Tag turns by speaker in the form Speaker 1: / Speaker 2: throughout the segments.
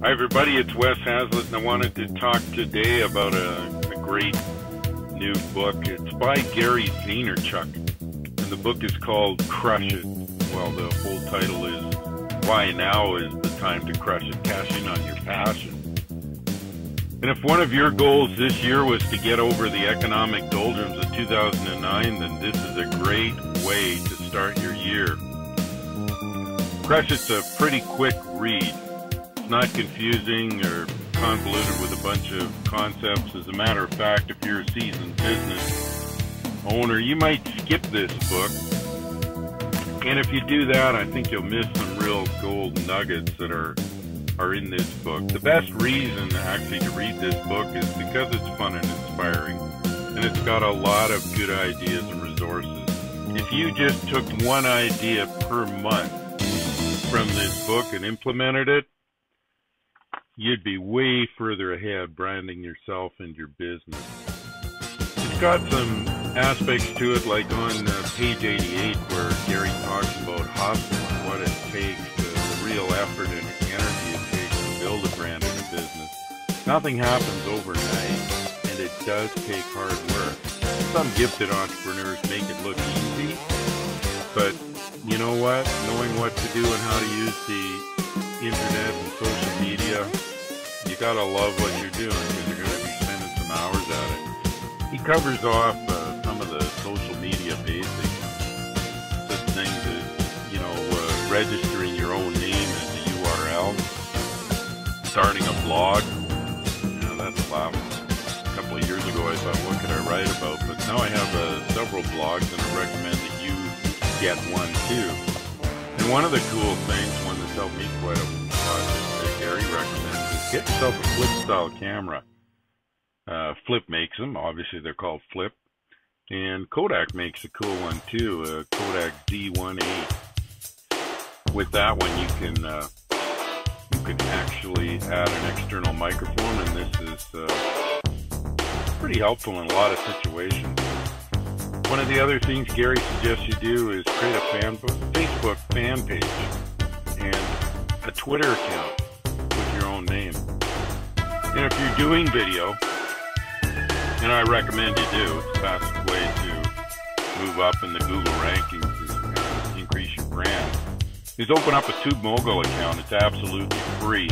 Speaker 1: Hi everybody, it's Wes Hazlitt, and I wanted to talk today about a great new book. It's by Gary Vaynerchuk, and the book is called Crush It. Well, the whole title is Why Now is the Time to Crush It, Cash in on Your Passion. And if one of your goals this year was to get over the economic doldrums of 2009, then this is a great way to start your year. Crush It's a pretty quick read. Not confusing or convoluted with a bunch of concepts. As a matter of fact, if you're a seasoned business owner, you might skip this book. And if you do that, I think you'll miss some real gold nuggets that are in this book. The best reason actually to read this book is because it's fun and inspiring. And it's got a lot of good ideas and resources. If you just took one idea per month from this book and implemented it, you'd be way further ahead branding yourself and your business. It's got some aspects to it, like on page 88, where Gary talks about hustle and what it takes, the real effort and energy it takes to build a brand and a business. Nothing happens overnight, and it does take hard work. Some gifted entrepreneurs make it look easy, but you know what? Knowing what to do and how to use the internet and social media, you gotta love what you're doing because you're gonna be spending some hours at it. He covers off some of the social media basics, such things as, registering your own name as a URL, starting a blog. That's a lot. A couple of years ago I thought, what could I write about? But now I have several blogs, and I recommend that you get one too. And one of the cool things, one that's helped me quite a lot, that Gary recommends, is get yourself a flip-style camera. Flip makes them. Obviously, they're called Flip. And Kodak makes a cool one too, a Kodak Z1.8. With that one, you can actually add an external microphone, and this is pretty helpful in a lot of situations. One of the other things Gary suggests you do is create a Facebook fan page and a Twitter account with your own name. And if you're doing video, and I recommend you do, it's the fastest way to move up in the Google rankings and increase your brand, is open up a TubeMogul account. It's absolutely free,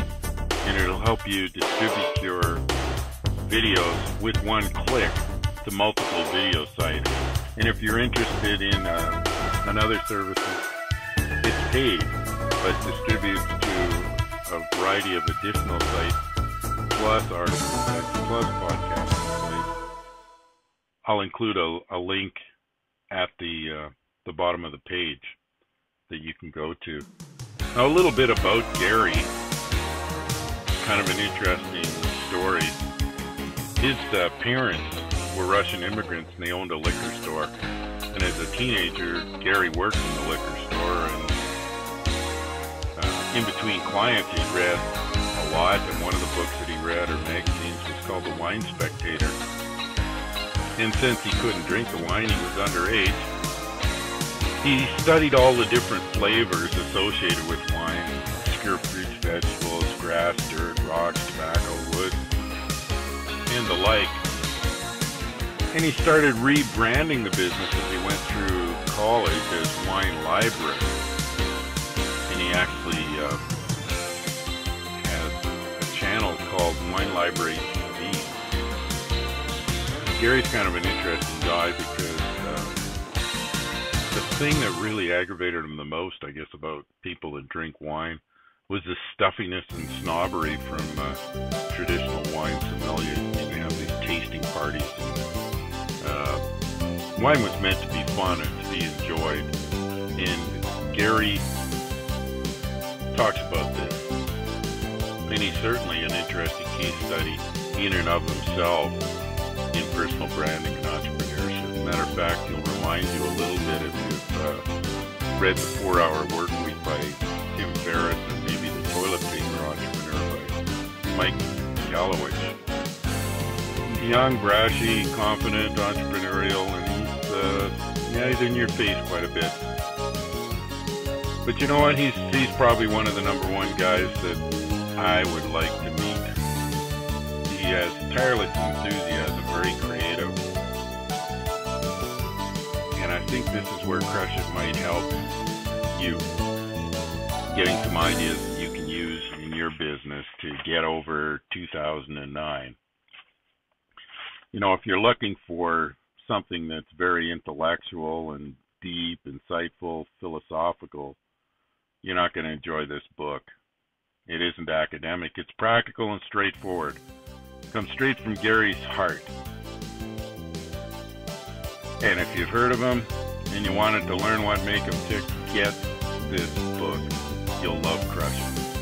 Speaker 1: and it'll help you distribute your videos with one click to multiple video sites. And if you're interested in another service, it's paid, but distributes to a variety of additional sites, plus article sites, plus podcasting sites. I'll include a link at the bottom of the page that you can go to. Now, a little bit about Gary, kind of an interesting story. His parents were Russian immigrants, and they owned a liquor store. And as a teenager, Gary worked in the liquor store, and in between clients, he read a lot. And one of the books that he read, or magazines, was called The Wine Spectator. And since he couldn't drink the wine, he was underage. He studied all the different flavors associated with wine: obscure fruits, vegetables, grass, dirt, rocks, tobacco, wood, and the like. And he started rebranding the business as he went through college as Wine Library. And he actually has a channel called Wine Library TV. Gary's kind of an interesting guy because the thing that really aggravated him the most, I guess, about people that drink wine was the stuffiness and snobbery from traditional wine sommeliers. They have these tasting parties. Wine was meant to be fun and to be enjoyed, and Gary talks about this, and he's certainly an interesting case study in and of himself in personal branding and entrepreneurship. Matter of fact, he'll remind you a little bit if you've read The 4-Hour Workweek by Tim Ferriss, or maybe The Toilet Paper Entrepreneur by Mike Galloway. Young, brashy, confident, entrepreneurial, and he's in your face quite a bit. But you know what? He's probably one of the #1 guys that I would like to meet. He has tireless enthusiasm, very creative. And I think this is where Crush It might help you, getting some ideas that you can use in your business to get over 2009. You know, if you're looking for something that's very intellectual and deep, insightful, philosophical, you're not going to enjoy this book. It isn't academic. It's practical and straightforward. It comes straight from Gary's heart. And if you've heard of him and you wanted to learn what makes him tick, get this book. You'll love Crush It.